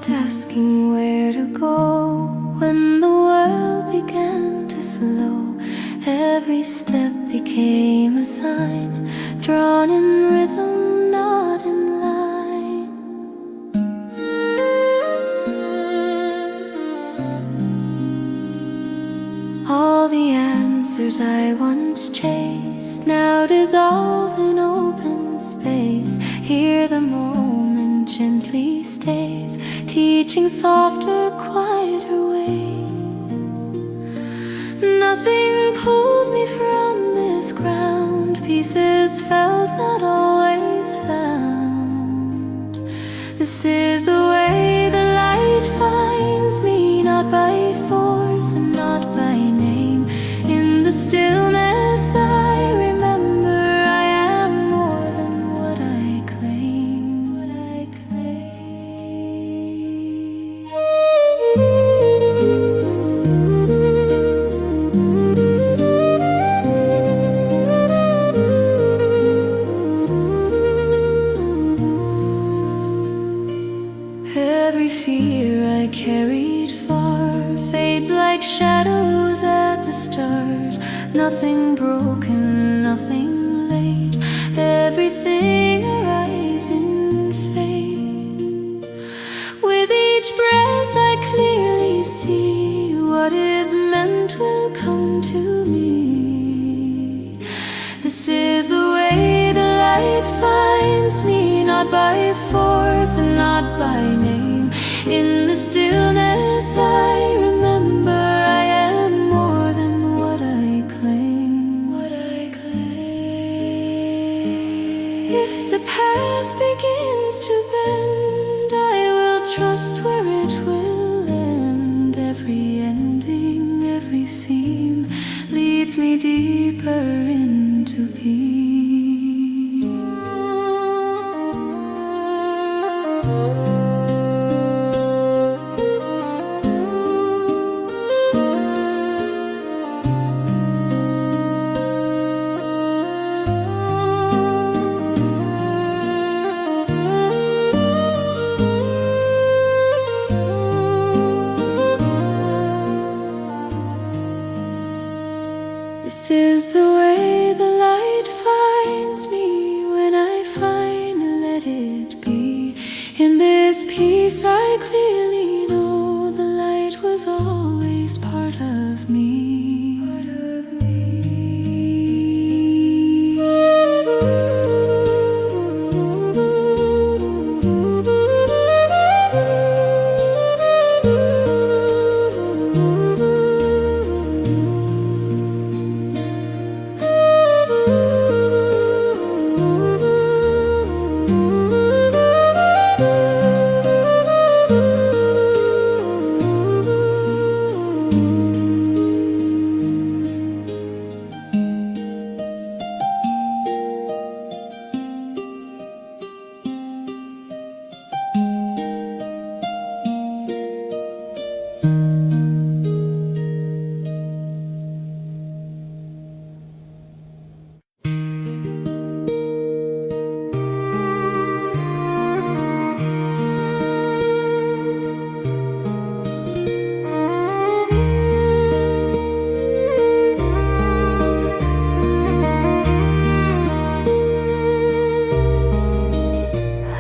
stopped asking where to go when the world began to slow. Every step became a sign, drawn in rhythm, not in line. All the answers I once chased now dissolve in open space. Here the moment gently stays, teaching softer, quieter ways. Nothing pulls me from this ground, pieces felt, not always found. This is the way the light finds me, not by force and not by name. In the stillness I remember I am more than what I claim, what I claim. Every fear I carried far fades like shadows at the start. Nothing broken, nothing late, everything arrives in fate. With each breath I clearly see what is meant will come to me. This is the way the light finds me, not by force and not by name. In the stillness I remember I am more than what I claim, what I claim. If the path begins to bend, I will trust where it will end. Every ending, every seam leads me deeper into peace. This is the way the light finds me when I finally let it be. In this peace I clearly know the light was always part of me, part of me.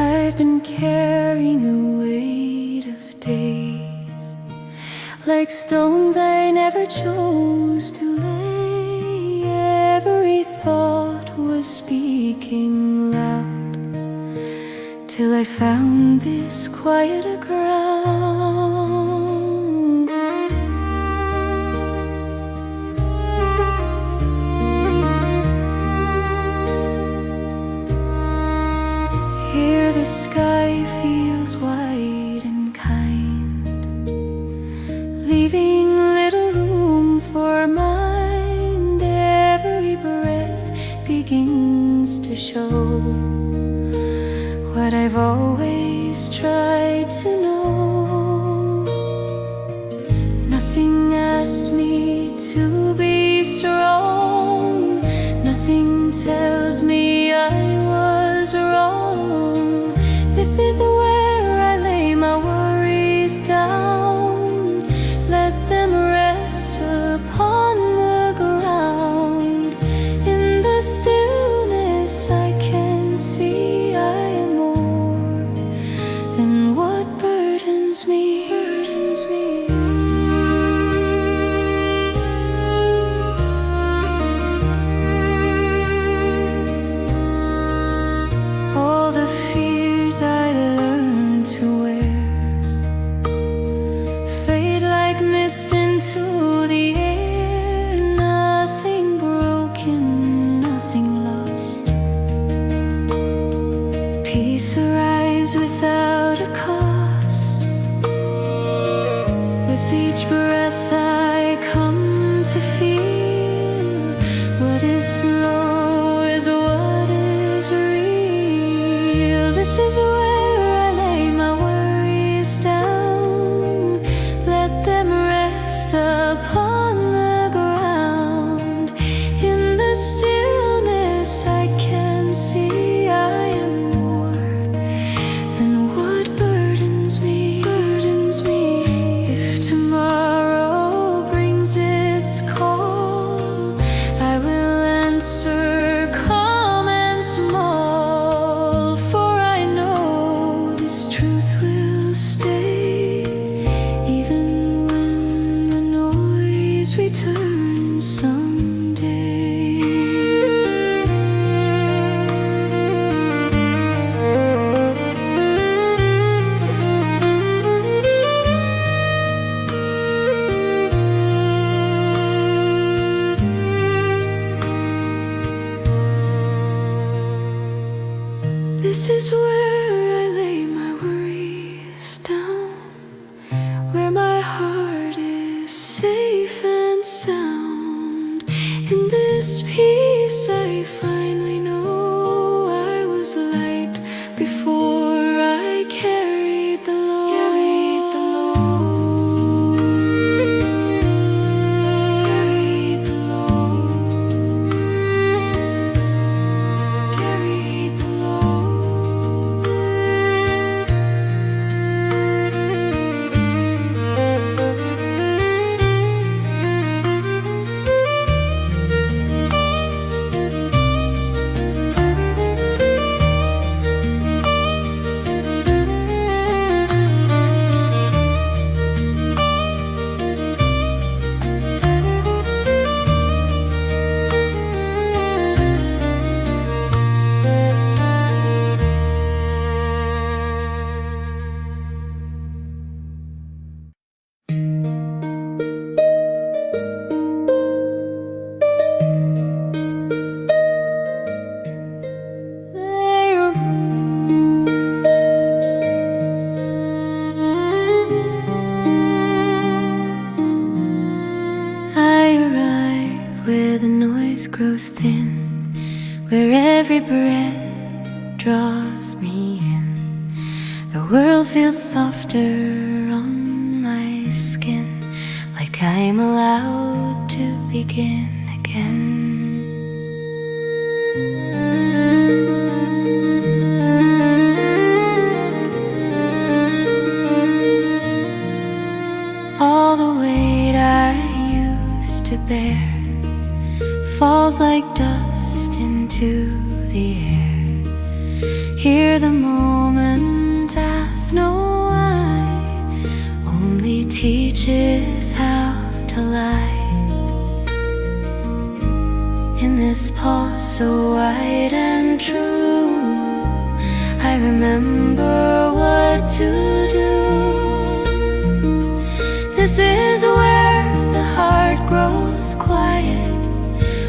I've been carrying a weight of days, like stones I never chose to lay. Every thought was speaking loud, till I found this quieter ground. Here the sky feels wide and kind, leaving little room for mind. Every breath begins to show what I've always tried to know. Nothing asks me to be strong, nothing tells me I was wrong. This is where I lay my worries. each breath I come to feel what is slow is what is real. This is where I lay my worries down, let them rest upon the ground. In the stillness I can see I am more than what burdens me. If tomorrow brings its call, I will answer calm and small, for I know this truth will stay, even when the noise returns someday. This is where I lay my worries down, where my heart is safe and sound. In this peace I finally know I was light before I carried the load. Carried the load. Carried the load. I arrive where the noise grows thin, where every breath draws me in. The world feels softer on my skin, like I'm allowed to begin again. All the weight I used to bear falls like dust into the air. Here the moment asks no why, only teaches how to lie. In this pause so wide and true, I remember what to do. This is where the heart grows quiet,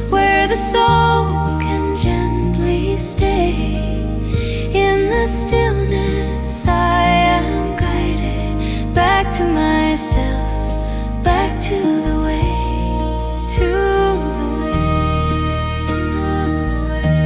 where the soul can gently stay. In the stillness I am guided back to myself, back to the way, to the way, to the way.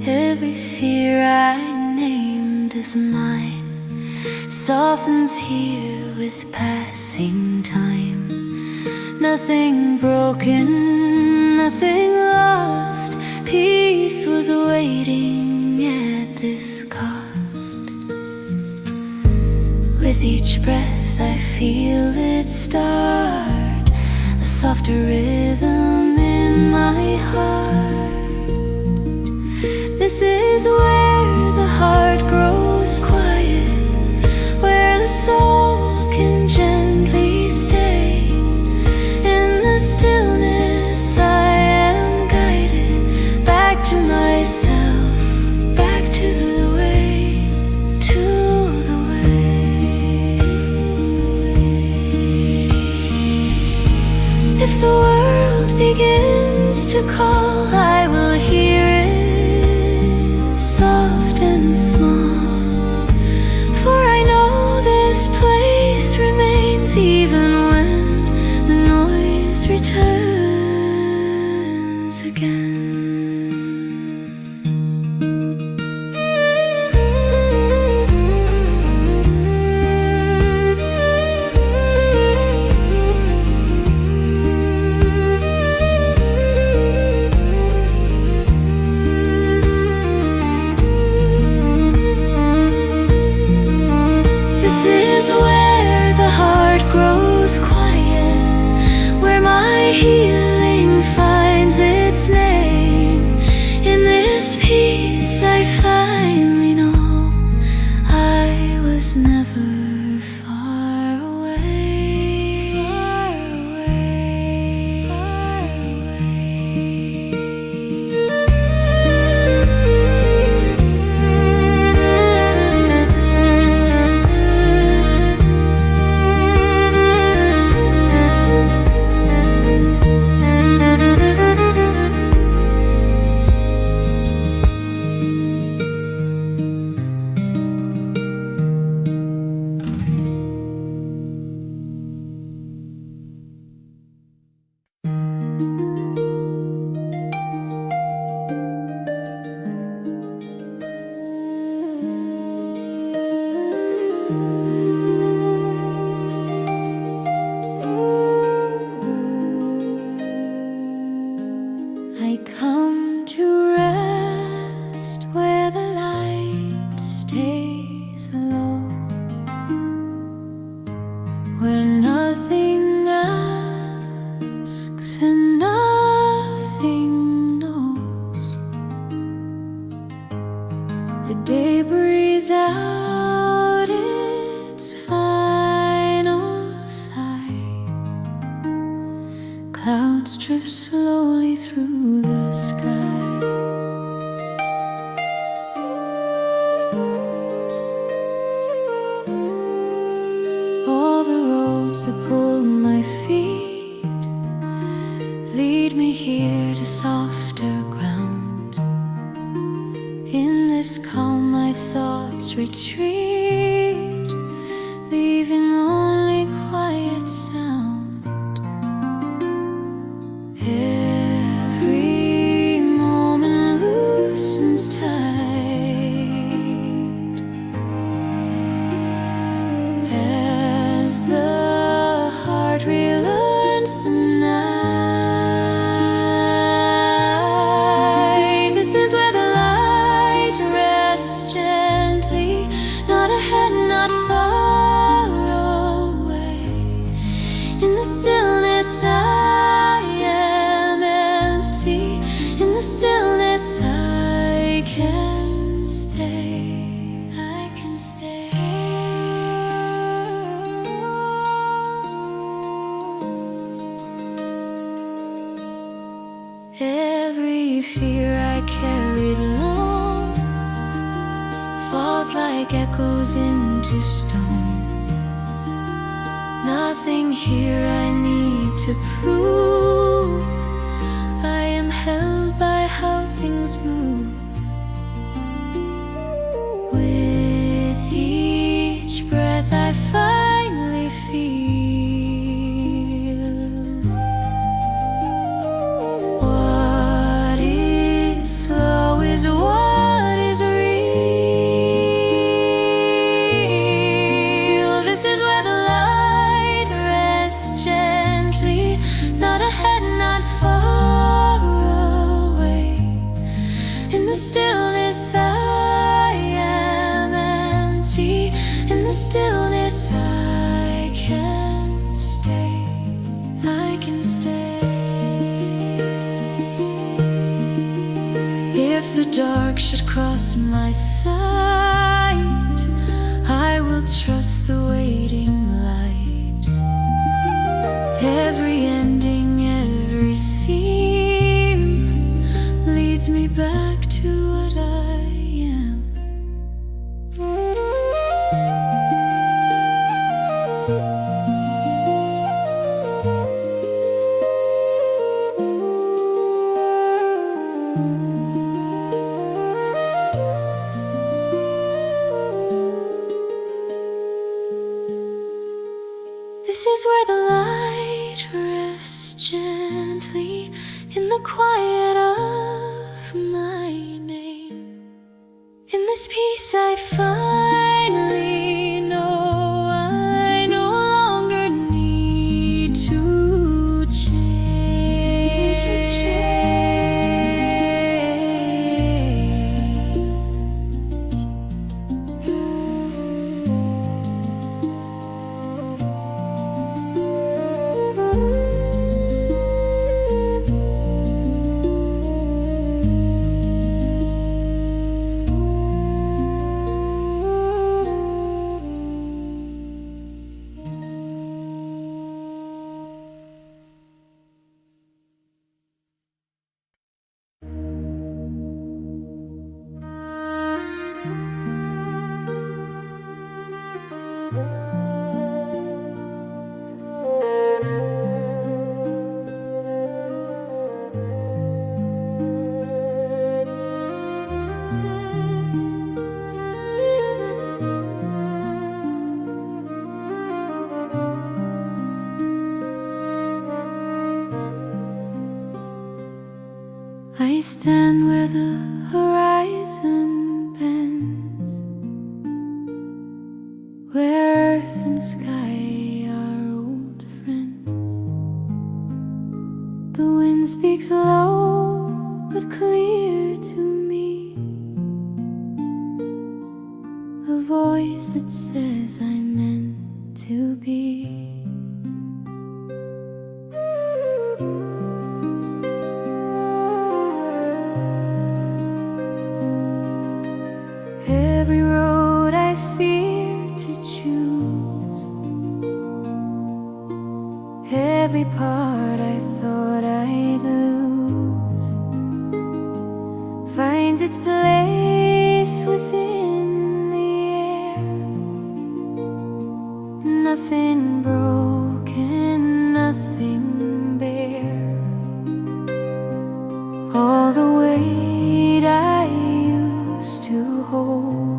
Every fear I named as mine softens here with passing time. Nothing broken, nothing lost. Peace was waiting at this cost. With each breath I feel it start, a softer rhythm in my heart. This is where the heart grows quiet, where the soul can gently stay. In the stillness I am guided back to myself, back to the way, to the means to call, I will hear it, soft and small. For I know this place remains even when the noise returns again. This is where the heart grows quiet, where my healing finds its name. In this peace I finally know I was never far away, far away, far I come to rest where the light stays low, where nothing asks and nothing knows. The day breathes out its final sigh. Clouds drift slowly through the sky. All the roads that pull my feet lead me here to softer ground. In this calm my thoughts retreat, leaving only quiet sound. Every moment loosens tight as the heart relearns the night. This is where the light rests gently, not ahead, not far away. In the stillness I am empty. In the stillness I can stay. I can stay. Every fear I carried long falls like echoes into stone. Nothing here I need to prove. I am held by how things move. With each breath I finally feel what is slow is what is real. This is where the light rests gently, not ahead, not far away. In the stillness I am empty. In the stillness I can stay. I can stay. If the dark should cross my sight, I will trust the waiting light. Every ending, every seam leads me back to what I am. This is where the light rests gently in the quiet of my name. In this peace I finally know I no longer need to change. I stand where the horizon bends, where earth and sky are old friends. The wind speaks low but clear to me, a voice that says I'm meant to be. Every road I fear to choose, every part I thought I'd lose, finds its place within the air. Nothing broken, nothing bare. All the weight I used to hold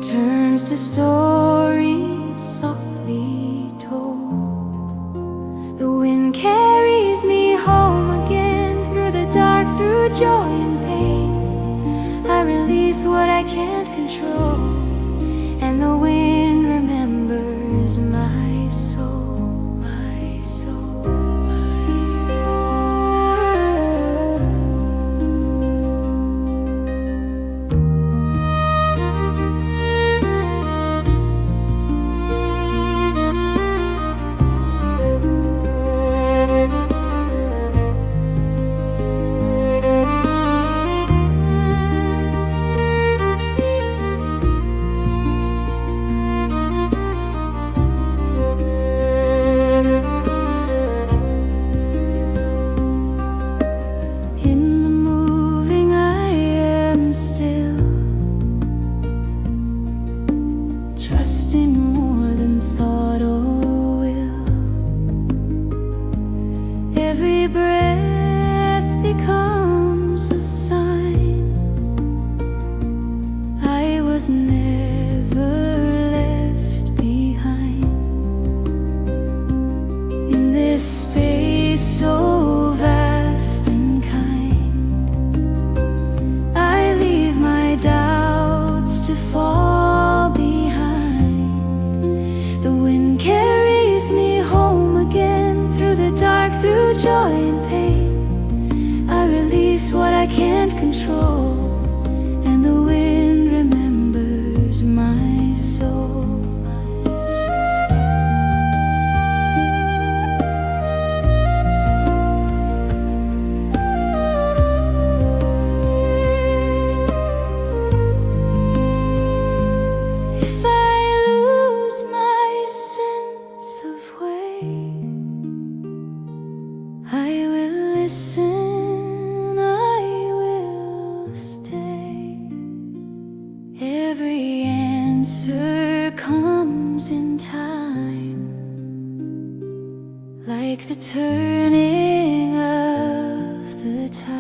turns to stories softly told. The wind carries me home again, through the dark, through joy and pain. I release what I can't control, and the wind remembers my soul, my soul, my soul. Trusting more than thought or will. Every breath becomes a sign I was never left behind. In this space so vast and kind, I leave my doubts to fall behind. The wind carries me home again, through the dark, through joy and pain. I release what I can't control, and the wind remembers my soul, my soul. If I lose my sense of way, I will listen, I will stay. Every answer comes in time, like the turning of the tide.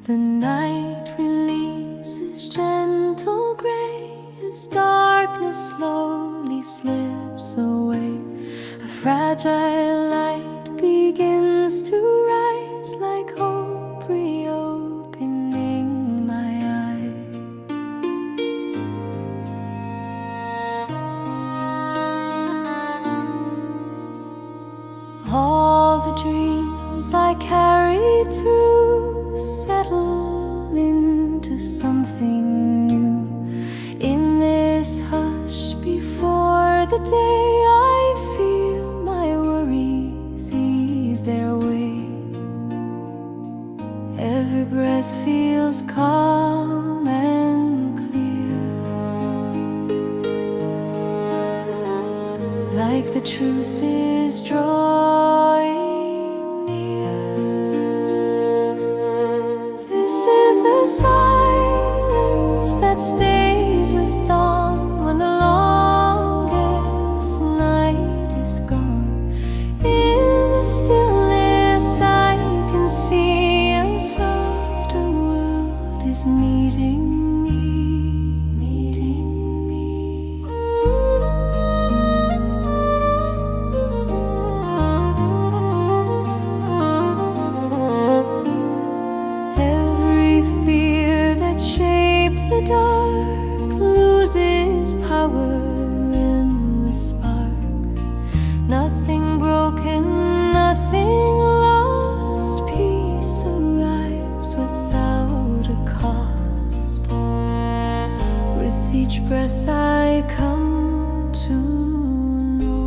The night releases gentle gray as darkness slowly slips away. A fragile light begins to rise like hope reopening my eyes. All the dreams I carried through settle into something new. In this hush before the day, I feel my worries ease their way. Every breath feels calm and clear, like the truth is drawing near. This is the silence that stays with dawn when the longest night is gone. In the stillness I can see a softer world is meeting me, meeting me. Every fear that shaped the dark loses power in the spark. Nothing broken, nothing lost. Peace arrives without a cost. With each breath I come to know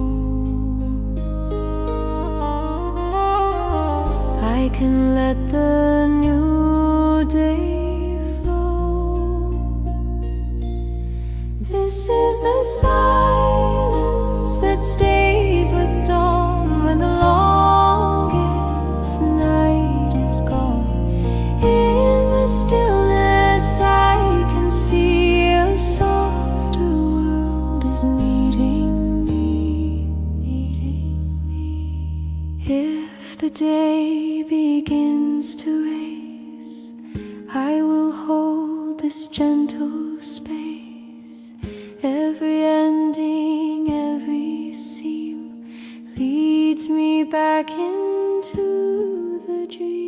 I can let the new day flow. This is the silence that stays with dawn when the longest night is gone. In the stillness I can see a softer world is meeting me, meeting me. If the day begins to race, I will hold this gentle space. Every ending, every seam leads me back into the dream.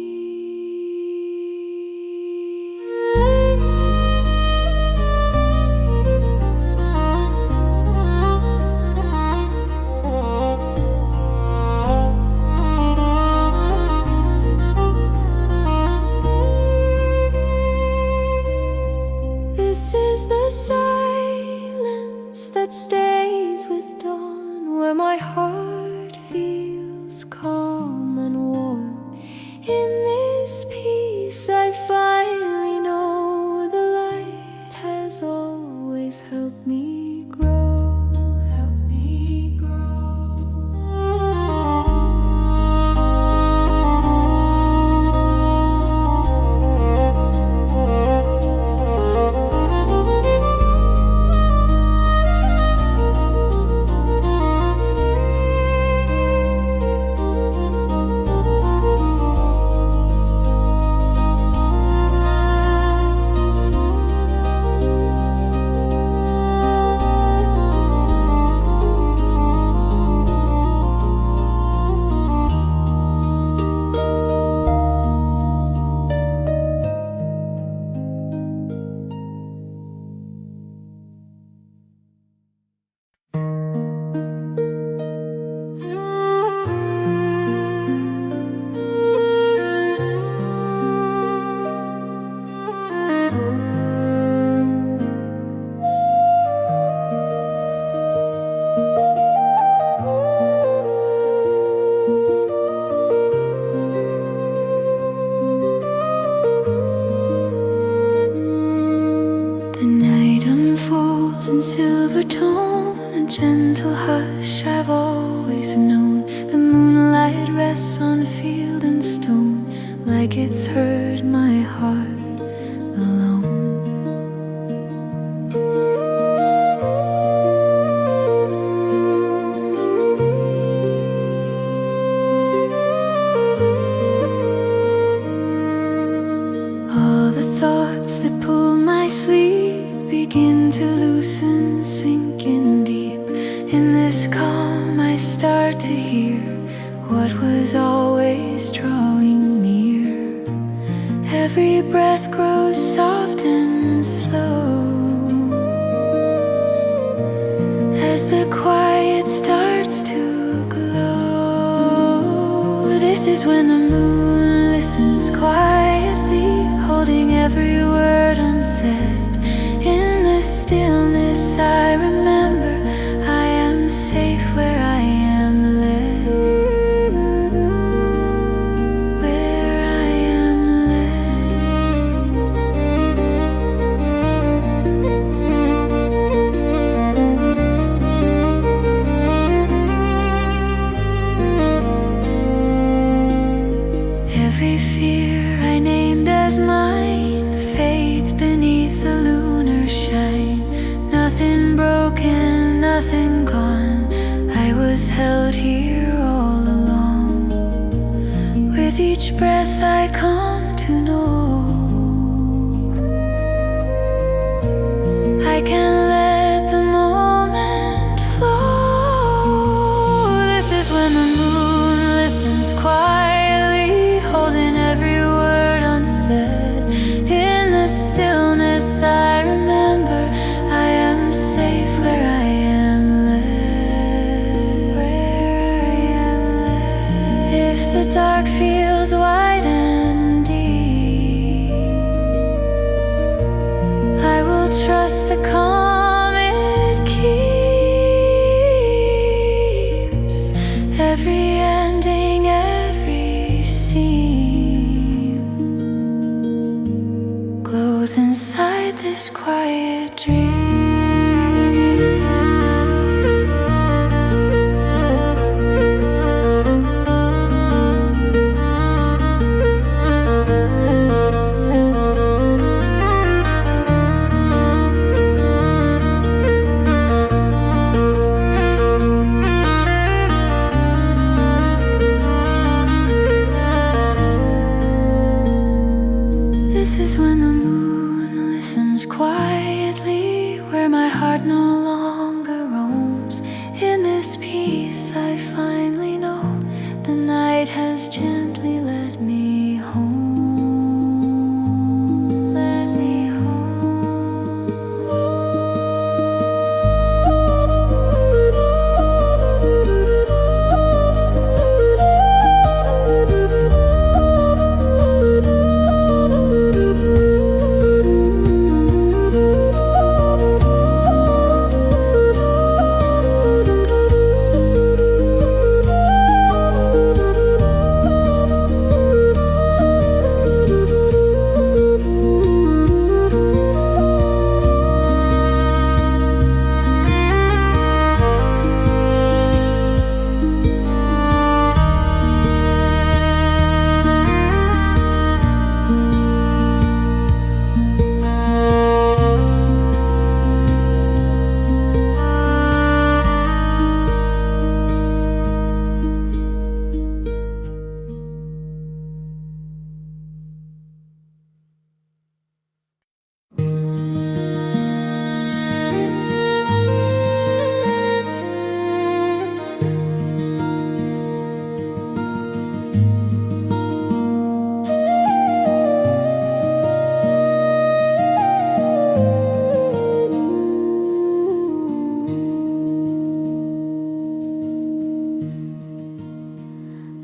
This is the silence that stays with dawn, where my heart feels calm and warm. In this peace I finally know the light has always helped me grow, helped me grow. In silver tone, a gentle hush I've always known. The moonlight rests on field and stone, like it's heard my heart alone. Every breath grows soft and slow as the quiet starts to glow. This is when the moon listens quietly, holding every word unsaid. In the stillness I remember I am safe where I am led. Where I am led. Every fear I named as mine fades beneath the lunar shine. Nothing broken, nothing gone. I was held here all along. With each breath I come to know I can let the moment flow. This is when the moon listens quietly, holding every word unsaid. In the stillness I remember I am safe where I am led. Where I am led. If the dark feels wide and deep, I will trust the calm it keeps. Every ending, every seam glows inside this quiet dream. This is when the moon listens quietly, where my heart no longer roams. In this peace I finally know the night has gently led me home. Led me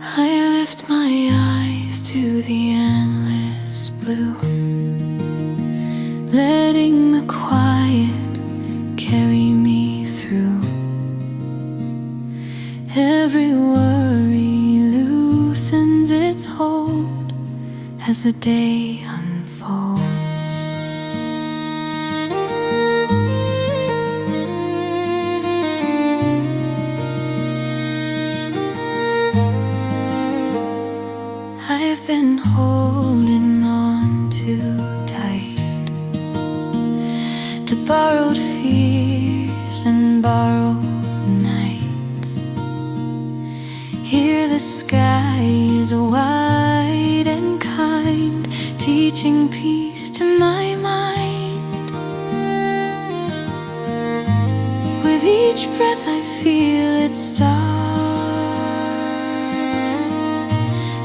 I lift my eyes to the endless blue, letting the quiet carry me through. Every worry loosens its hold as the day unfolds. I've been holding on too tight to borrowed fears and borrowed nights. Here the sky is wide and kind, teaching peace to my mind. With each breath I feel it start,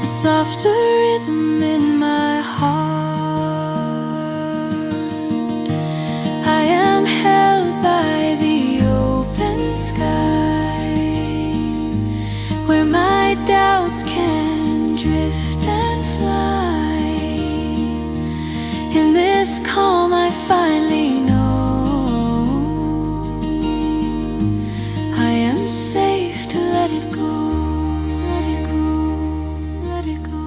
a softer rhythm in my heart. this calm I finally know I am safe to let it go. Let it go, let it go.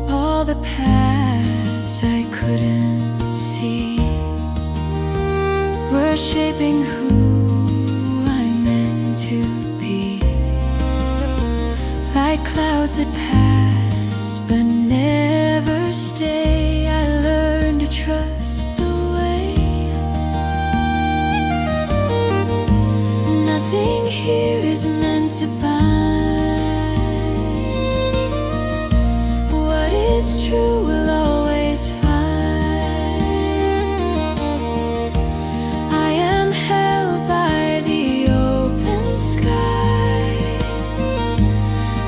All the paths I couldn't see were shaping who I'm meant to be. Like clouds that pass but never stay, I learned to trust the way. Nothing here is meant to bind. What is true will always find. I am held by the open sky,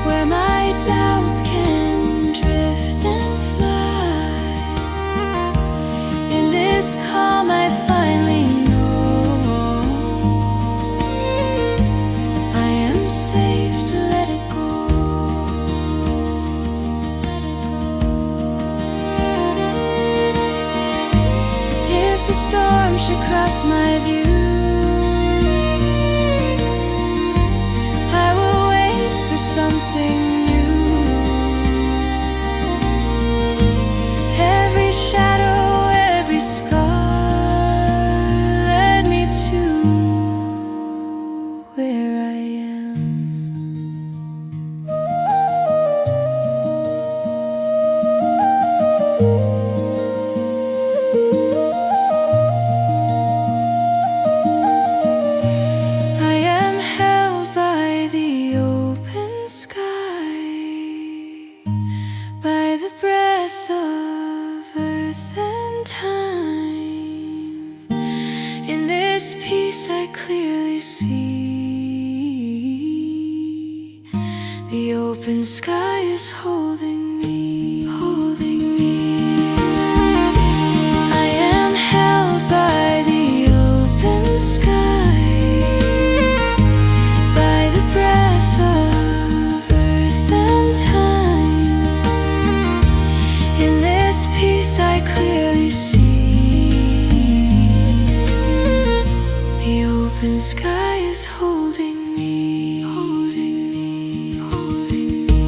where my doubts can drift and fly. In this calm I finally know I am safe to let it go. Let it go. If the storm should cross my view, I will wait for something new. Every shadow, every scar led me to where I am. I am held by the open sky, by the breath of earth and time. In this peace I clearly see the open sky is holding me, holding me. I am held by the open sky, by the breath of earth and time. In this peace I clearly see the open sky is holding me, holding me, holding me.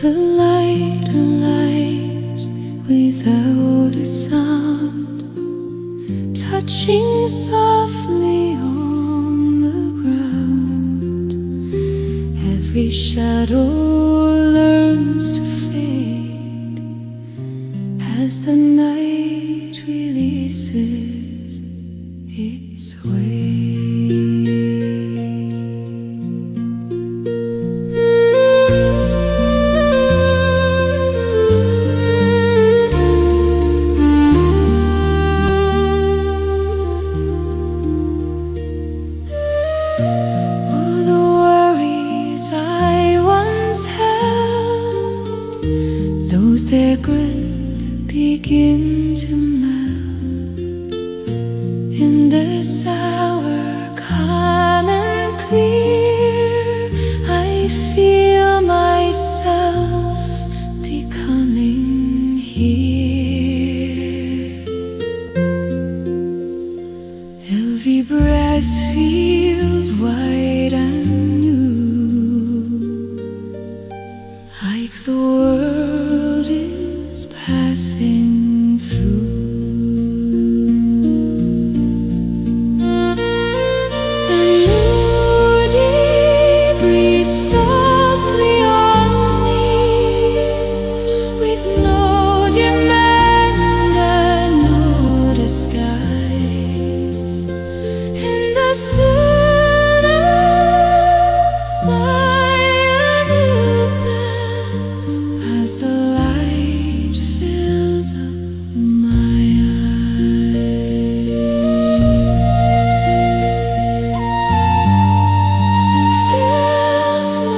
The light lies without a sound, touching softly on the ground. Every shadow learns to fade as the night releases its weight. Their grip begin to melt in this hour, calm and clear. I feel myself becoming here. Every breath feels wide The world is passing through, and moody breeze softly on me, with no demand and no disguise. In the stillness I knew them as the light fills up my eyes. Fills my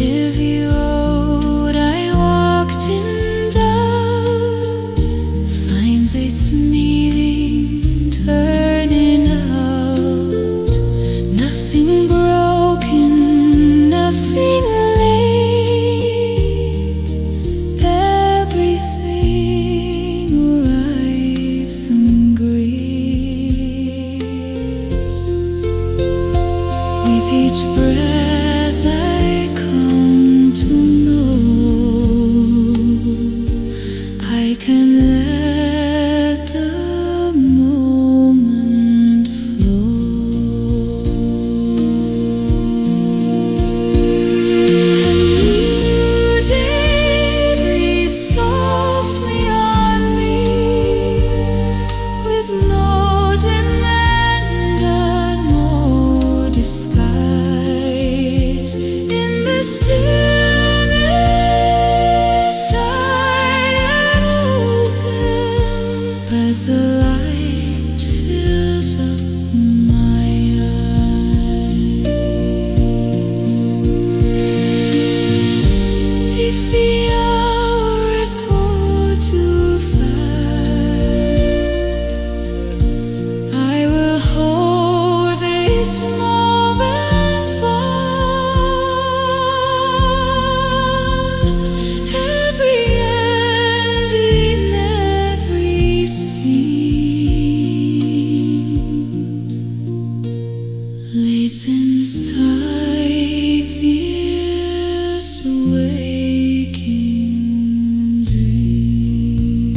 Every road I walked in doubt finds its meaning turning out. Nothing broken, nothing late. Everything arrives in grace. With each breath I come to know I can let the moment flow. A new day breathes softly on me, with no demand and no disguise. In the stillness I am open as the light fills up my eyes. If the hours go too fast, I will hold this moment fast. Every ending, every scene leads inside this waking dream.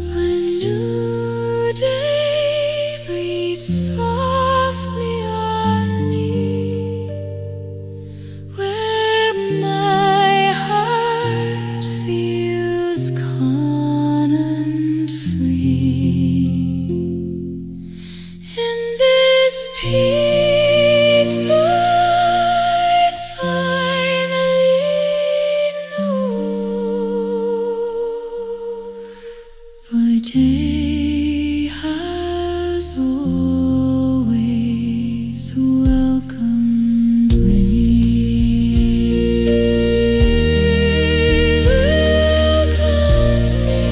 A new day breathes softly on me, where my heart feels calm and free. In this peace I finally know, for day has always welcomed me. Welcomed me.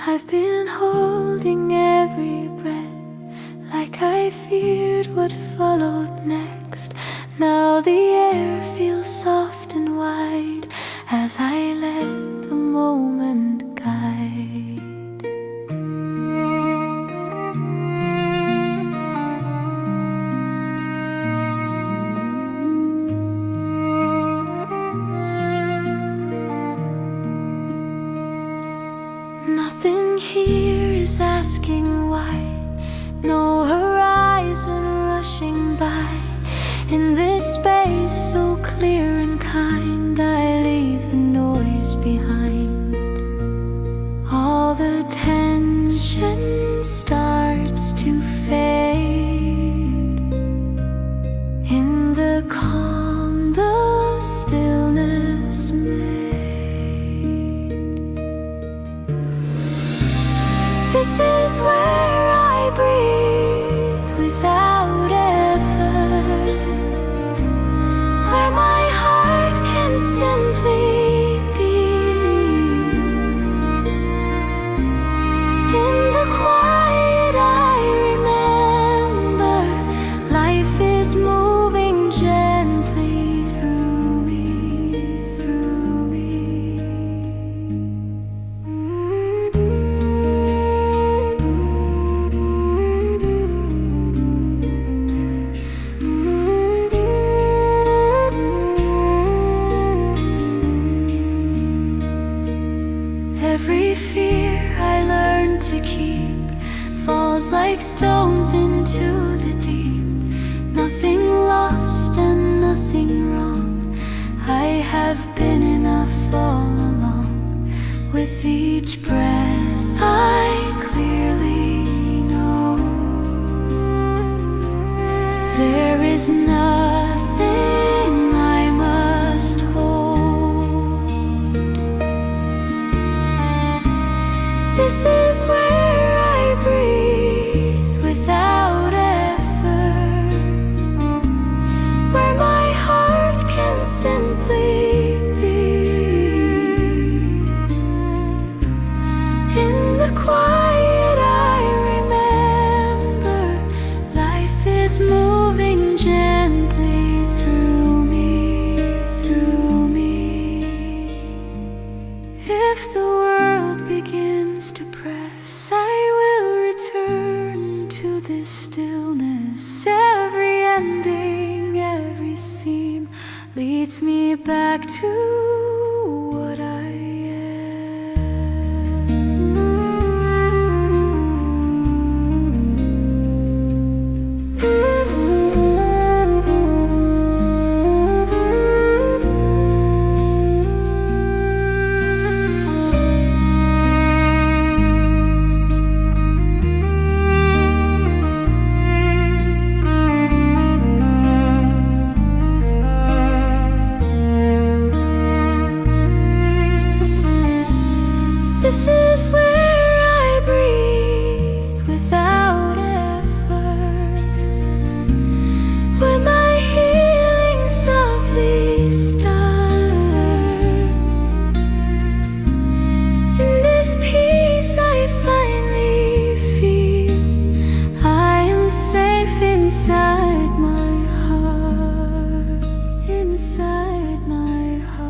I've been holding every breath, like I feared what followed next. Now the air feels soft and wide as I let the moment guide. behind. All the tension starts to fade. In the calm, the stillness made. This is where I breathe without effort, where my heart can simply be. In the quiet I remember life is moving gently through me, through me. Every fear I learned to keep falls like stones into the deep. Nothing lost and nothing wrong. I have been enough all along. With each breath I clearly know there is nothing I must hold. This is where I breathe without effort, where my heart can simply be. In the quiet I remember life is moving gently through me, through me. If the world begins to press, I will return to this stillness. Every ending, every seam leads me back to what I This is where I breathe without effort, where my healing softly starts. In this peace I finally feel I am safe inside my heart, inside my heart.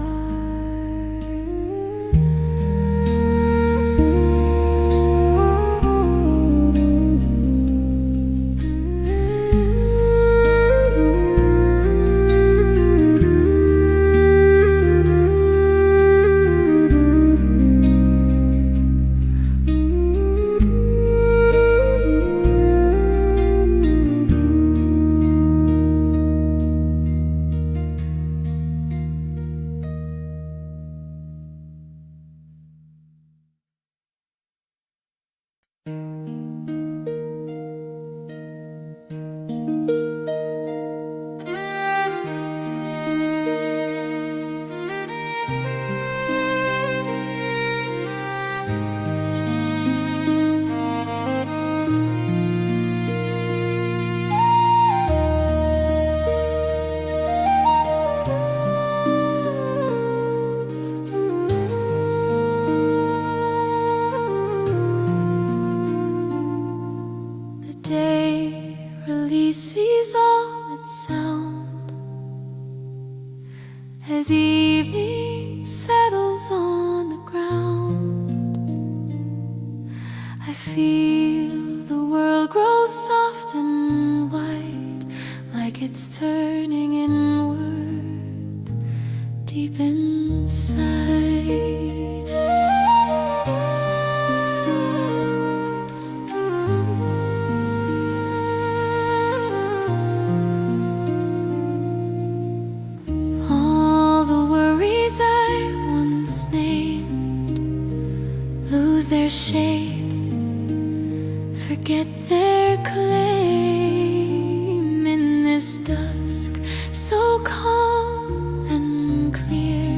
Sees all its sound as evening settles on the ground. I feel the world grow soft and white, like it's turning inward deep inside. All the worries I once named shape, forget their claim in this dusk so calm and clear.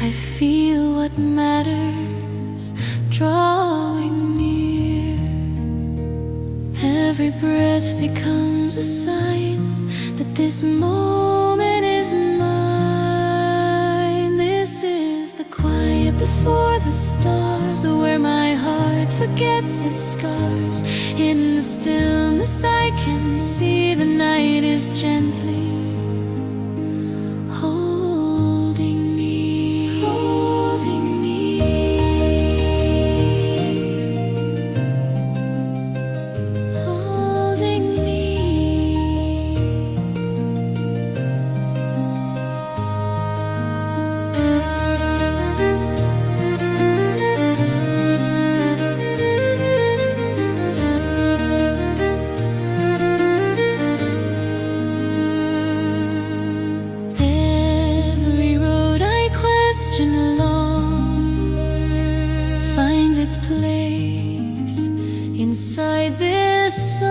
I feel what matters drawing near. Every breath becomes a sign that this moment is mine. This is the quiet before the stars, where my heart forgets its scars. In the stillness I can see the night is gently holding me, holding me, holding me. Every road I question along finds its place inside this song.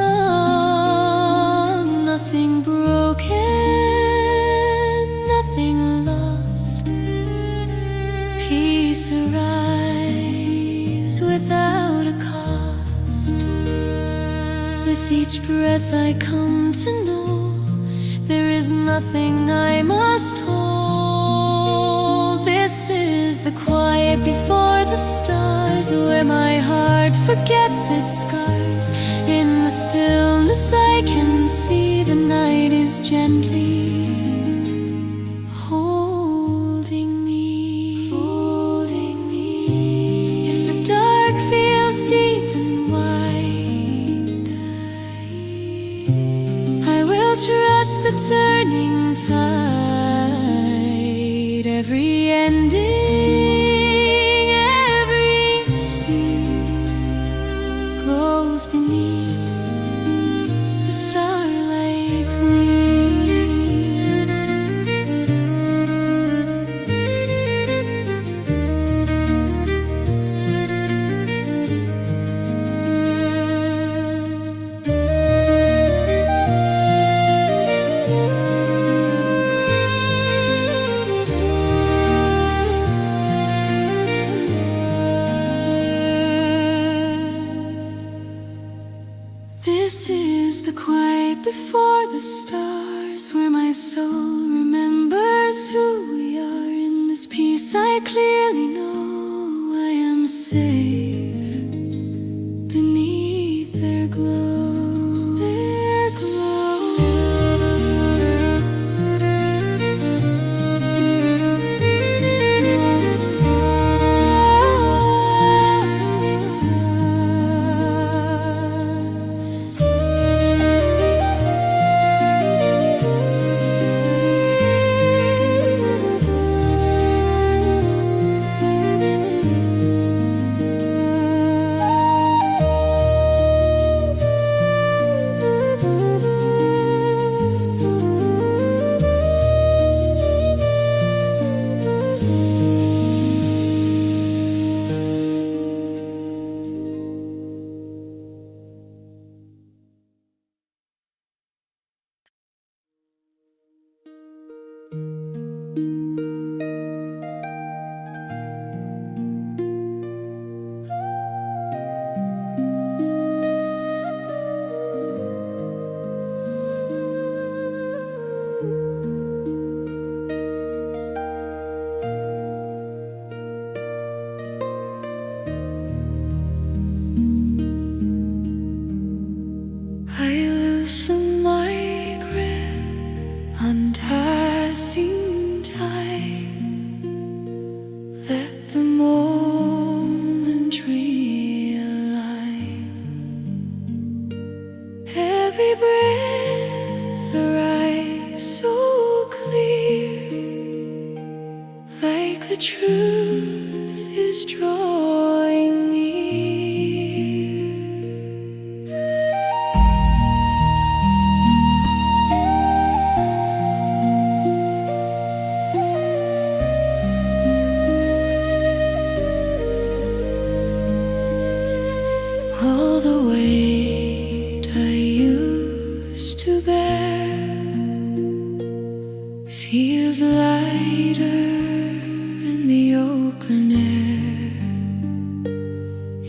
Nothing broken, nothing lost. Peace arrives without a cost. With each breath I come to know there is nothing I must hold. This is the quiet before the stars, where my heart forgets its scars. In the stillness I can see the night is gently holding me, holding me. If the dark feels deep and wide, I will trust the turning tide. Every ending, every scene glows beneath the starlight gleam. This is the quiet before the stars, where my soul remembers who we are. In this peace I clearly know I am safe beneath their glow, their glow. I loosen my grip, untasking time. Let the moment realign. Every breath arrives so clear, like the truth is drawing near. feels lighter in the open air.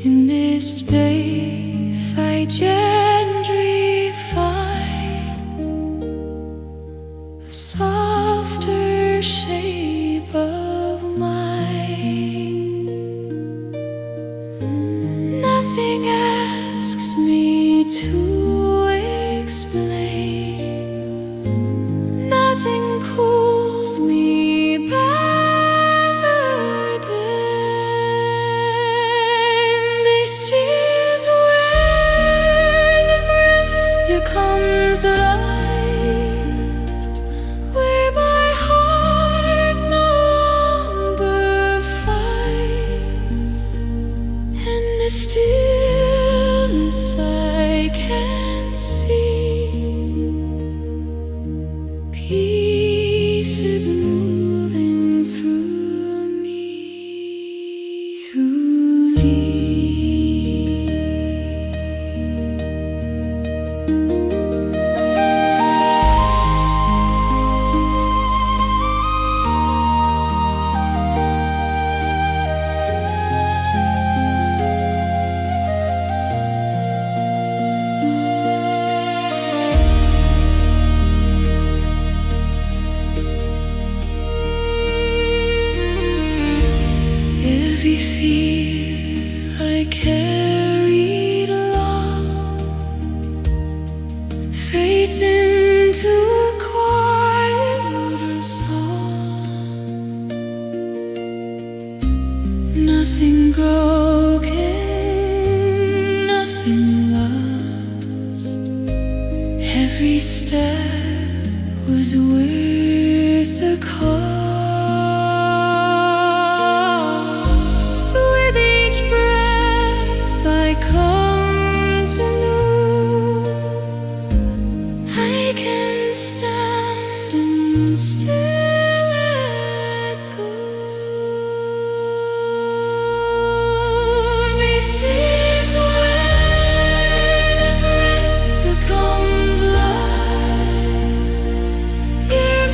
In this space I gently find a softer shape of mind. Nothing asks me to explain, nothing cools me better than this is where the breath becomes light, where my heart no longer fights, and the stillness I can see. Peace is moving through me, through me. Every fear I carried along fades into a quieter song. Nothing broken, nothing lost. Every step was worth the cost. With each breath I come to know I can stand and still let go. This is when the breath becomes light. You're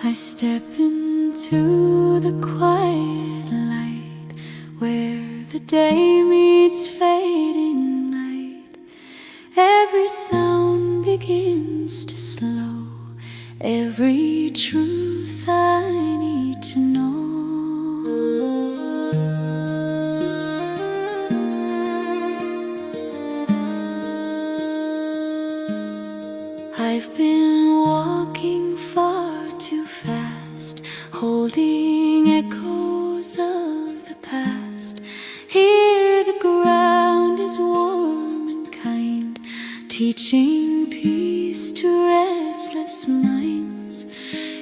I step into the quiet light where the day meets fading night. Every sound begins to slow, every truth I need to know. I've been walking far too fast, holding echoes of the past. Here the ground is warm and kind, teaching peace to restless minds.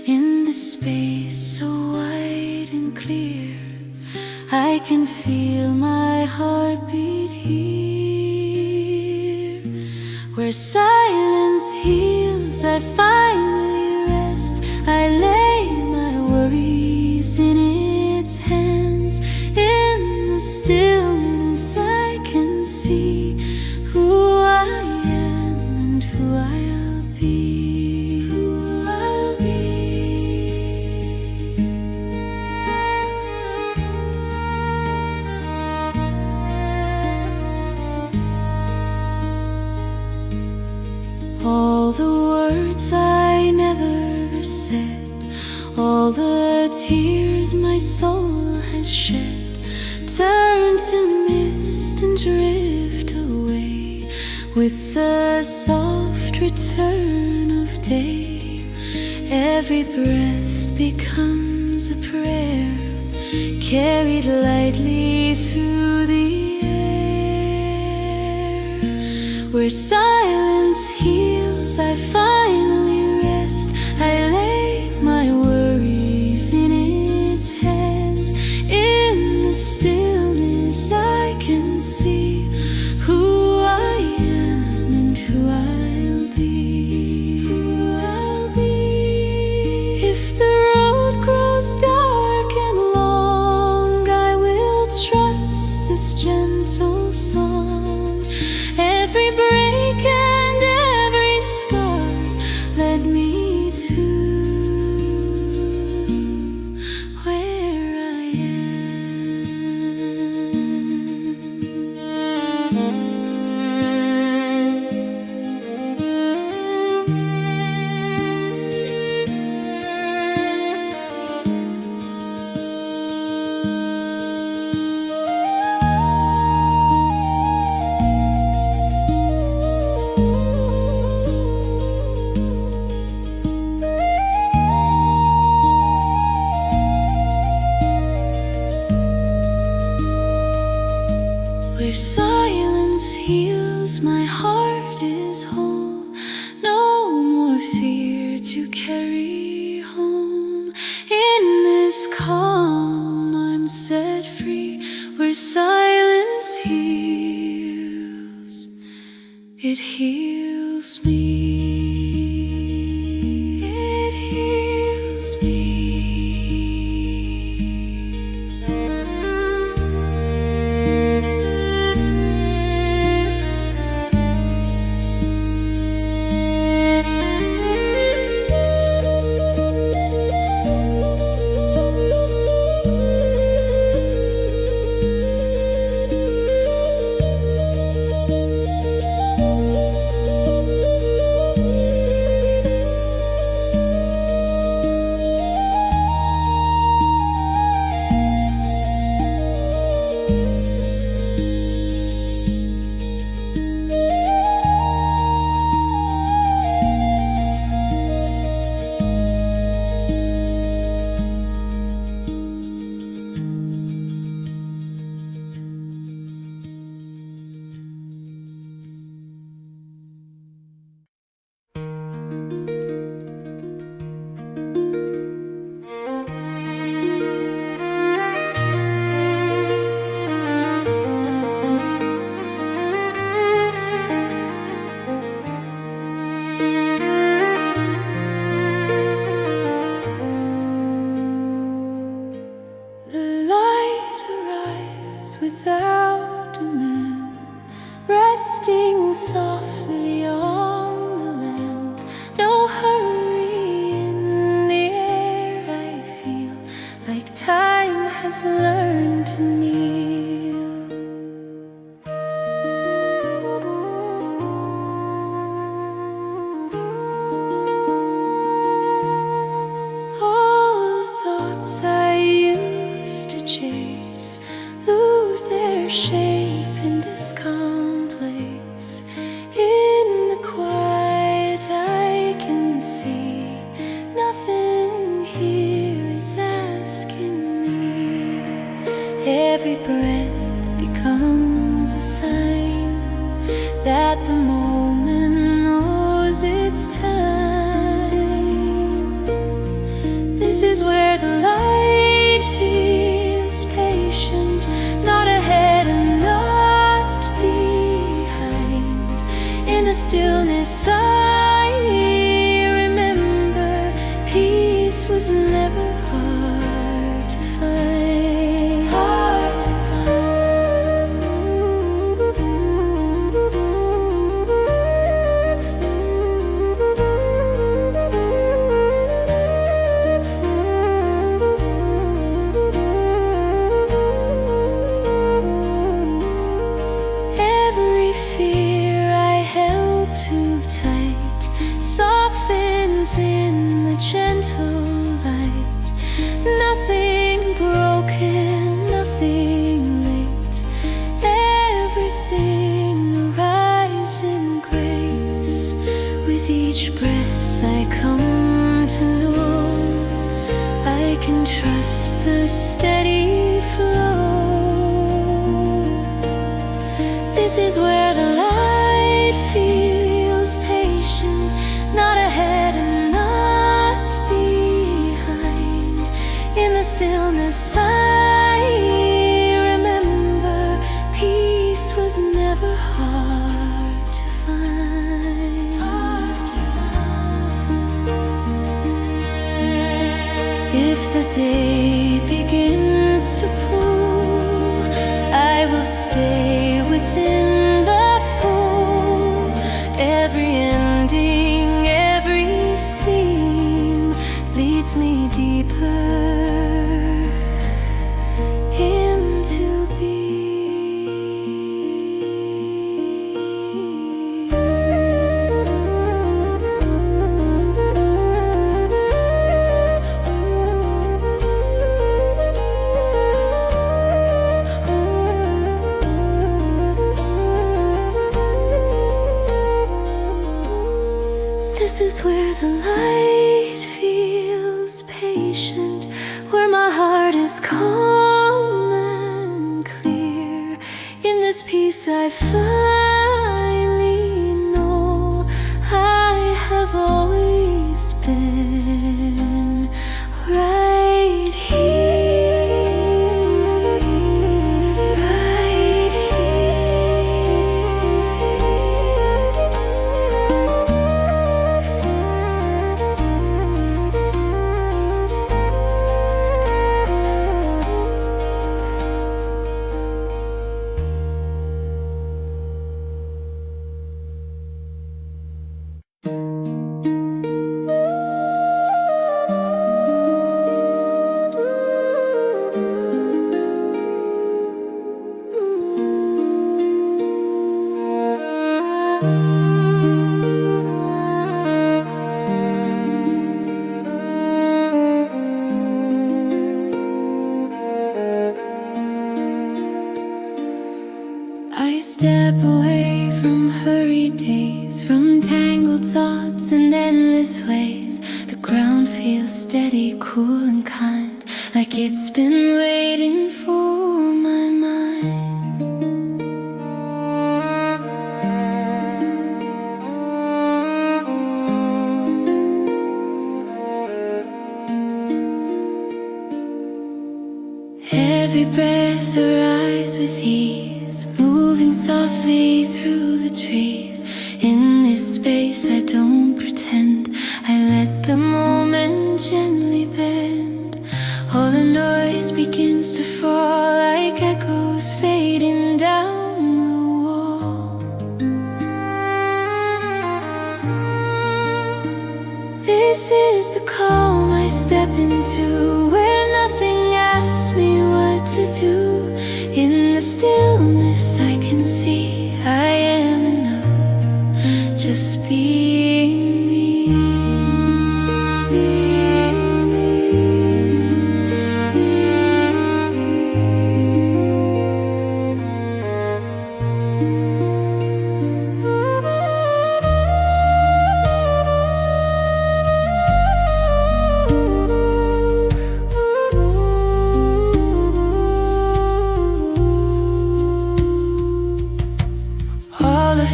In the space so wide and clear, I can feel my heartbeat here. Where silence heals, I finally rest. I lay my worries in its hands. In the stillness I can see who I am and who I'll be. Who I'll be. All the words I never said, all the tears my soul has shed, turn to mist and drift away with the soft return of day. Every breath becomes a prayer, carried lightly through the air. Where silence heals, I finally rest. I lay my worries in its hands. In the stillness I can see who I am and who I'll be. Who I'll be. If the road grows dark and long, I will trust this gentle song. Every break and every scar led me to where I Where silence heals, my heart is whole. No more fear to carry home. In this calm I'm set free. Where silence heals, it heals me. It heals me. has learned to kneel. All the thoughts I used to chase lose their shape in this calm place. In the quiet I can see nothing here is asking me. Every breath becomes a sign that the moment knows its time. This is where the light feels patient, not ahead and not behind. In the stillness I remember peace was never hard to find. Hard to Every fear I held too tight softens in the gentle light. Nothing broken, nothing late. Everything arrives in grace. With each breath I come to know I can trust the steady flow. This is where the light feels patient, not ahead and not behind. In the stillness I remember peace was never hard to find. Hard to find. If the day begins to pull, I will stay within the fold. Every ending, every scene leads me deeper into This is where the light feels patient, where my heart is calm and clear. In this peace I finally know I have always been right here, right I step away from hurried days, from tangled thoughts and endless ways. The ground feels steady, cool and kind, like it's been waiting for my mind. Every breath arrives with ease, moving softly through the trees. In this space I don't pretend, I let the moment gently bend. All the noise begins to fall like echoes fading down the wall. This is the calm I step into, where nothing asks me what to do. In the stillness I can see I am enough, just being me.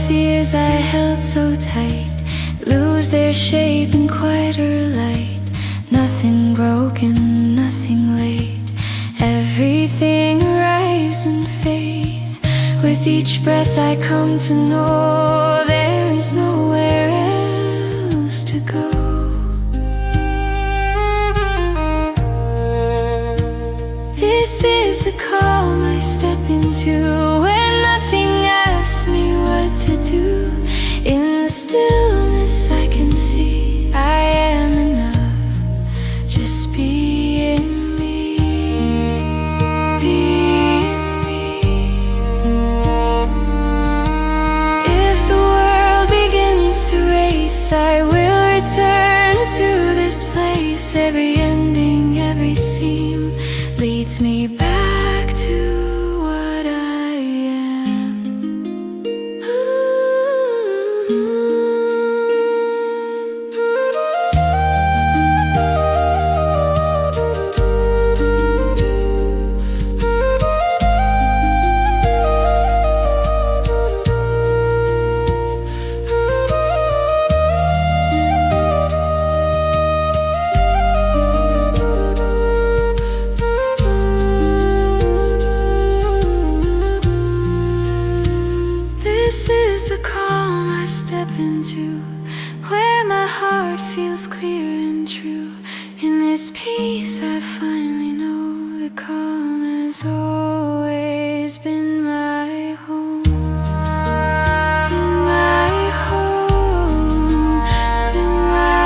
Fears I held so tight lose their shape in quieter light. Nothing broken, nothing late. Everything arrives in faith. With each breath I come to know there is nowhere else to go. This is the calm I step into when nothing asks me what to do. In the stillness I can see I am enough, just being me, being me. If the world begins to race, I will return to this place. Every ending, every seam leads me back to what I am. This is the calm I step into, where my heart feels clear and true. In this peace I finally know the calm has always been my home. Been my home, been my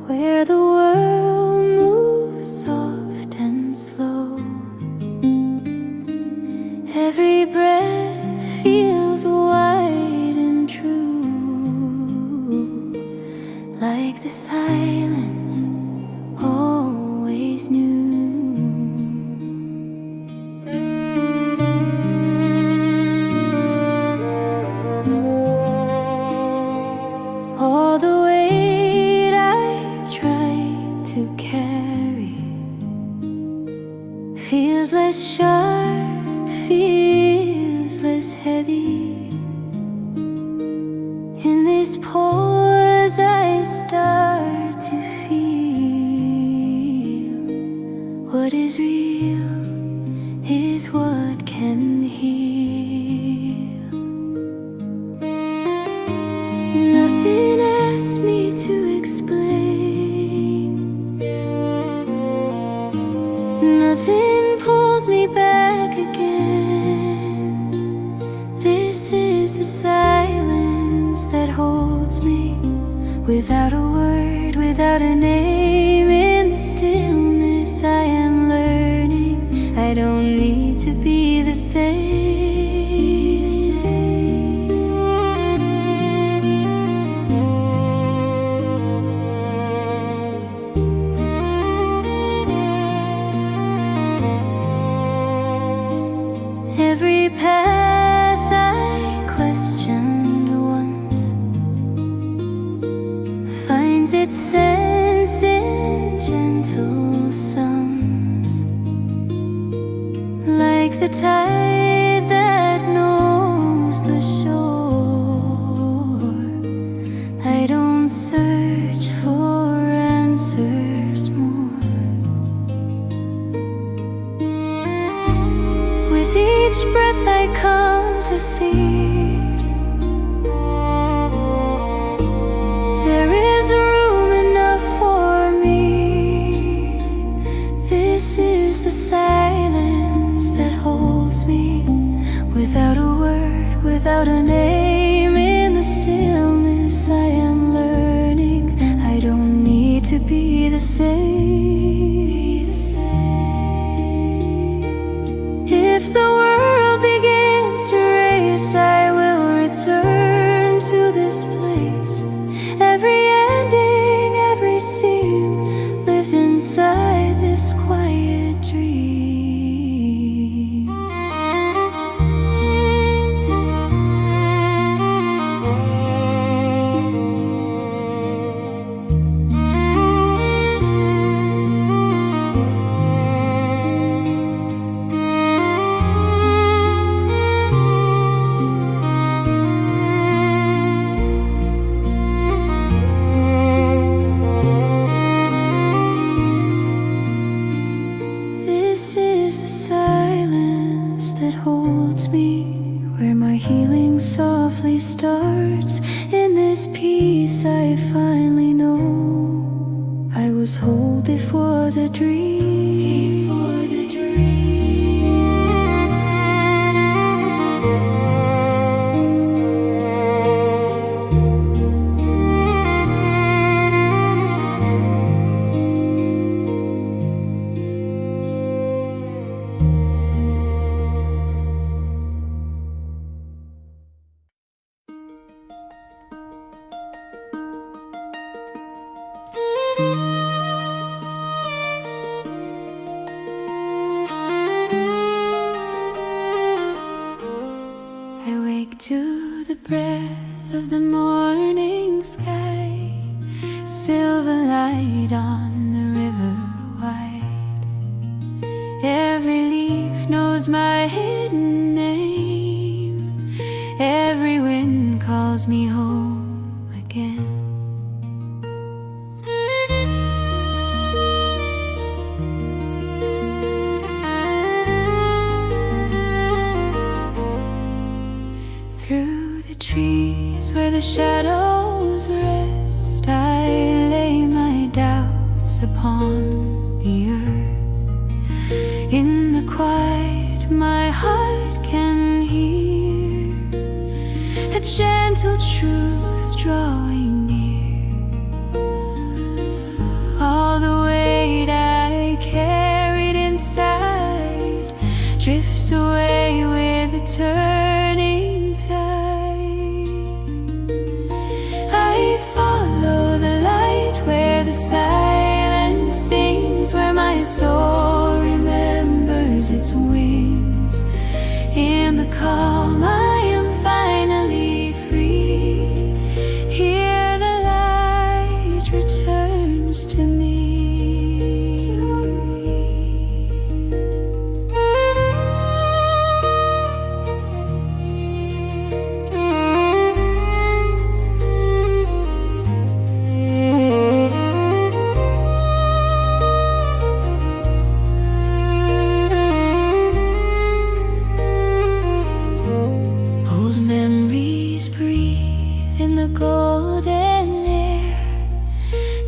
where the world moves soft and slow. Every breath feels wide and true, like the silence always knew. All the weight I tried to carry feels less sharp, feels less heavy. In this pause I start to feel what is real is what can heal. Nothing asks me to explain, nothing pulls me back again. This is the Without a word, without a name, in the stillness I am learning I don't need to be the same. Every path I questioned once finds its sense in gentle songs, like the tide that knows the shore. I don't search for answers more. With each breath I come to see there is room enough for me. This is the silence that holds me. Without a word, without a name, in the stillness I am learning I don't need to be the same. If the world begins to race, I will return to this place. Every ending, every scene lives inside this quiet dream. This is the silence that holds me, where my healing softly starts. In this peace I finally know I was whole before the dream. Before the I wake to the breath of the morning sky, silver light on the river wide. Every leaf knows my hidden name. Every wind calls me home again. Through the trees where the shadows rest, I lay my doubts upon the earth. In the quiet my heart can hear a gentle truth drawing near. All the weight I carried inside drifts away with the turning tide. I follow the light where the silence sings, where my soul remembers its wings. In the calm I am finally free. Here the light returns to me. Old memories breathe in the golden air,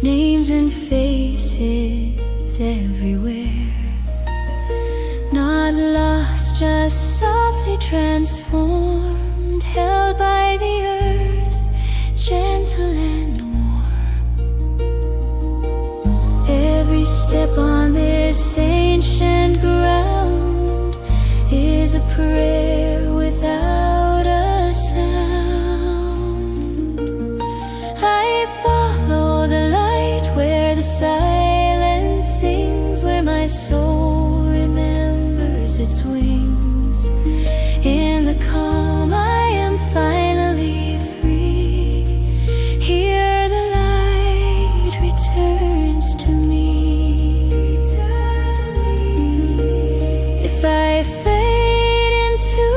names and faces everywhere. Not lost, just softly transformed, held by the earth, gentle and warm. soul remembers its wings. In the calm I am finally free. Here the light returns to me. If I fade into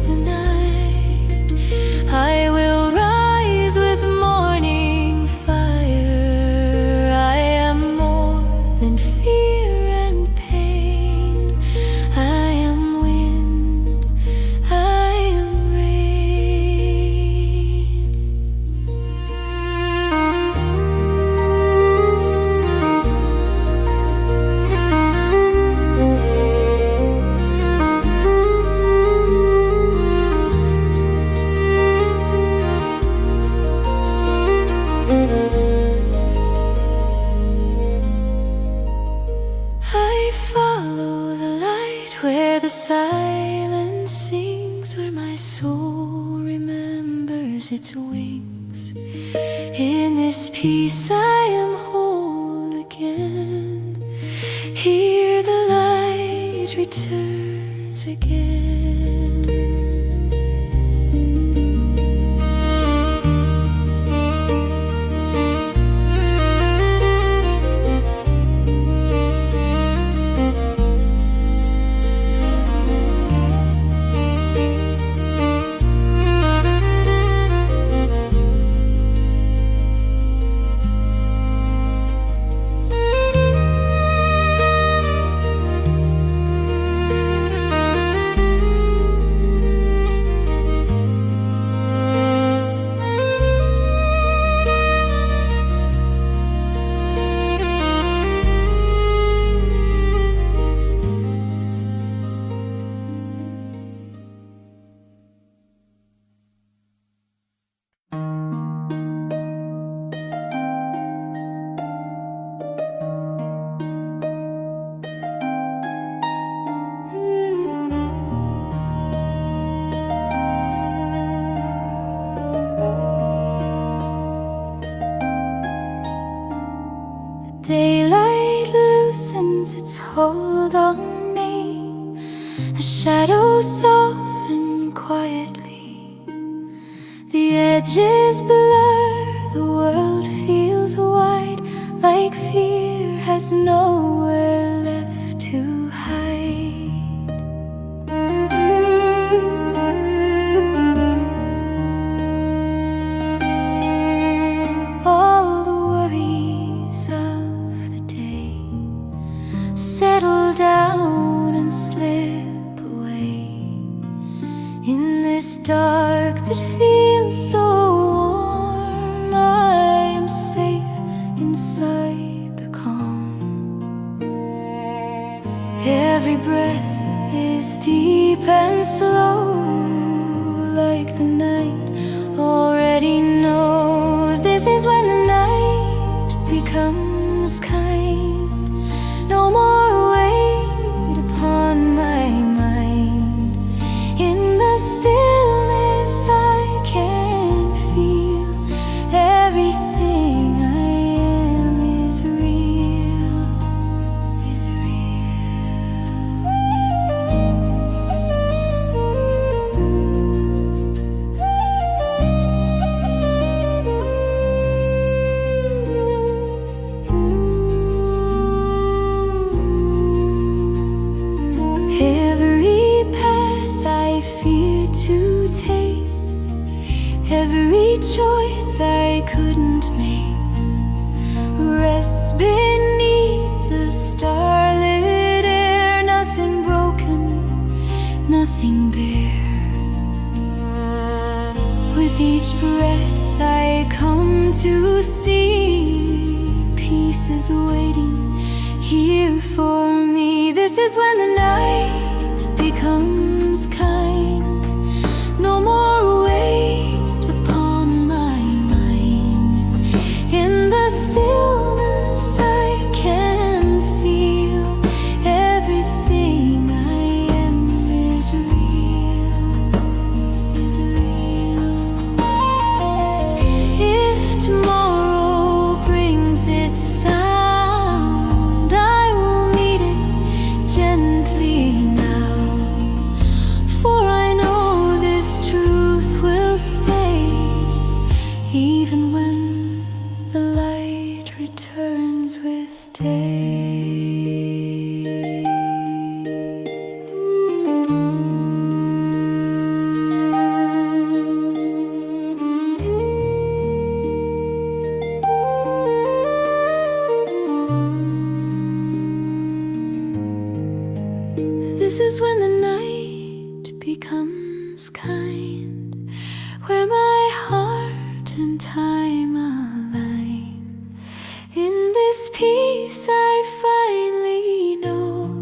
the night, I will rise with morning fire. I am more than fear and pain. I am wind, I am rain. I follow the light where the silence sings, where my soul remembers its wings. In this peace I am whole again. Here the light returns again. Daylight loosens its hold on me. A shadow soften quietly. The edges blur, the world feels wide, like fear has nowhere left to hide. All the worries of the day settle down and slip away. In this dark that feels so warm, I am safe inside the calm. Every breath is deep and slow, like the night already knows. This is when the night becomes kind. No more weight upon my mind. In the stillness I can feel everything I am is real, is Every path I fear to take, every choice I couldn't make, rests beneath the starlit air. Nothing broken, nothing bare. With each breath I come to see peace is waiting here for me. This is when the night becomes kind. No more weight upon my mind. In the stillness I can feel everything I am is real, is real. If tomorrow brings its sound, I will meet it This is when the night becomes kind, where my heart and time align. In this peace I finally know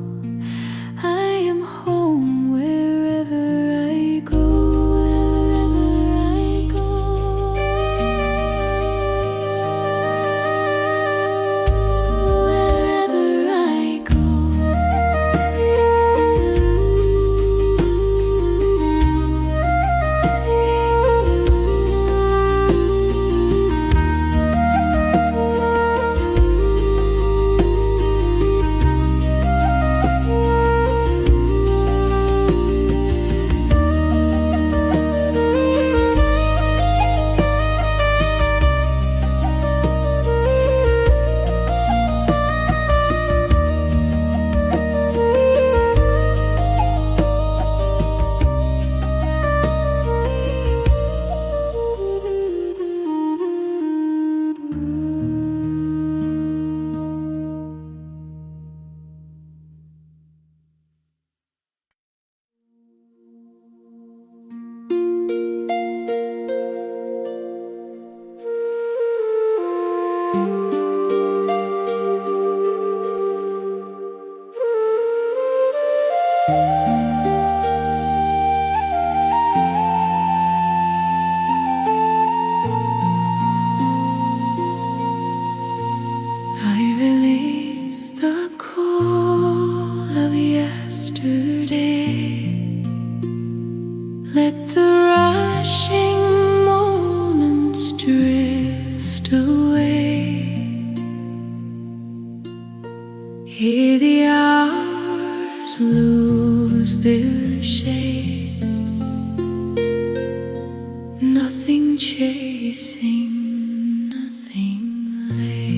I am home wherever I go. Wherever I go. Wherever I go. I release the call of yesterday. Let the rushing moments drift away. Hear the hours lose their shape. Nothing chasing, nothing late.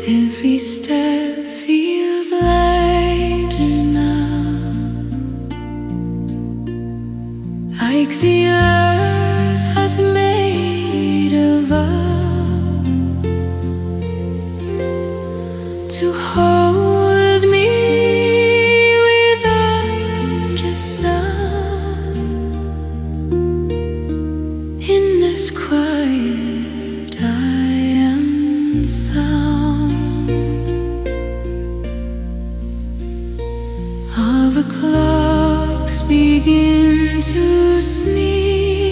Every step feels lighter now, like the earth has made a vow to hold me without a sound. In this quiet I am sound of the clocks begin to sneak.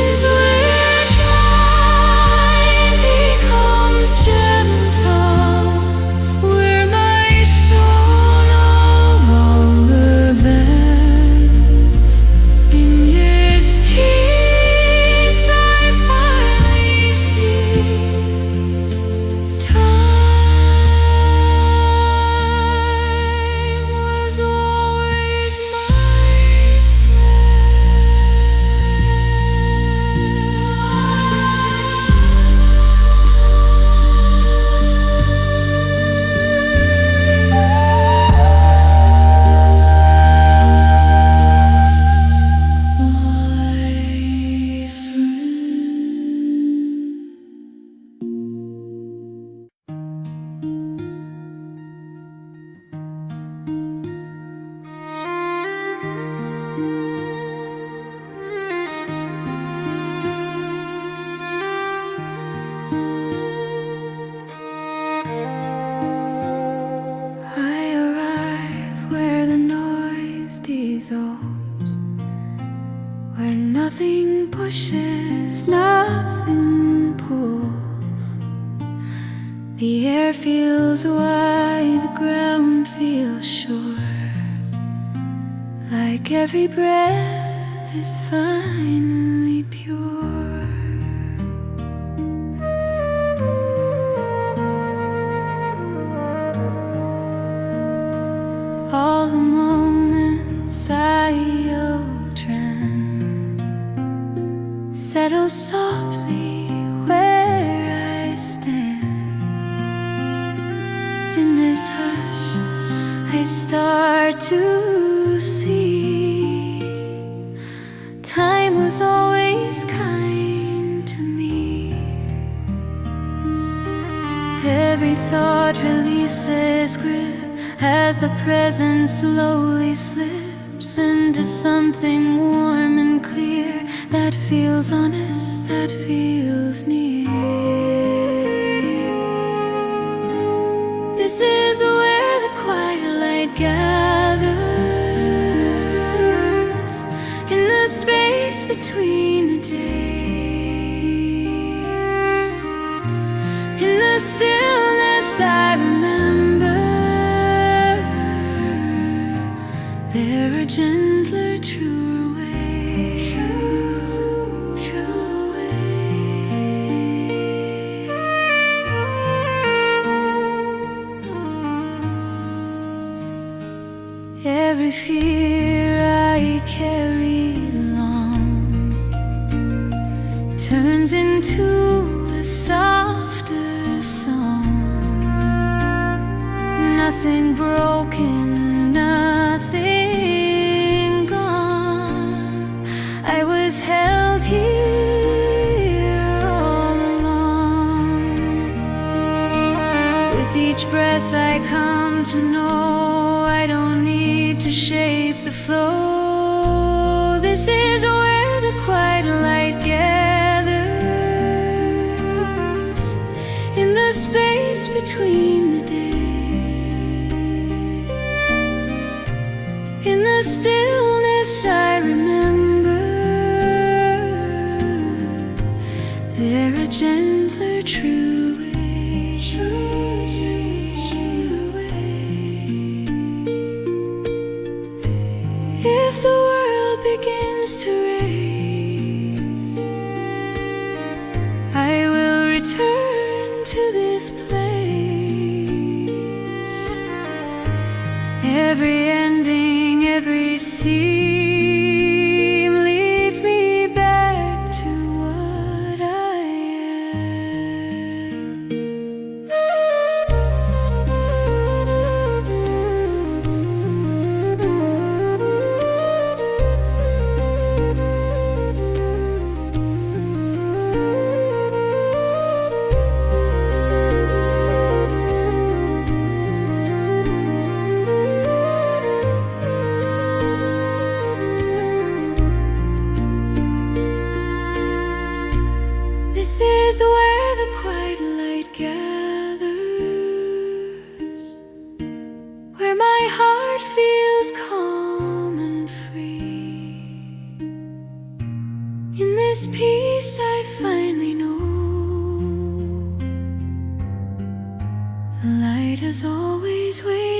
is where time becomes gentle, where my soul no longer bends. In this peace I finally see time was always my where nothing pushes, nothing pulls. The air feels wide, the ground feels sure, like every breath is finally pure. All the moments I settle softly where I stand. In this hush I start to see time was always kind to me. Every thought releases grip as the present slowly slips into something warm and clear that feels honest, that feels near. This is where the quiet light gathers, in the space between the days. In the stillness I remember there are gentler, truer ways. True ways. Every fear I carried long turns into a softer song. Nothing broken, nothing gone. I was held here all along. With each breath I come to know I don't need to shape the flow. This is where the quiet light gathers, in the space between the days. In the stillness I remember there are gentler, true ways. True ways. If the world begins to raise, I will return to this place. Every ending, every seam leads me back to what I am. This is where the quiet light gathers, where my heart feels calm and free. In this this peace I finally know. The light has always waited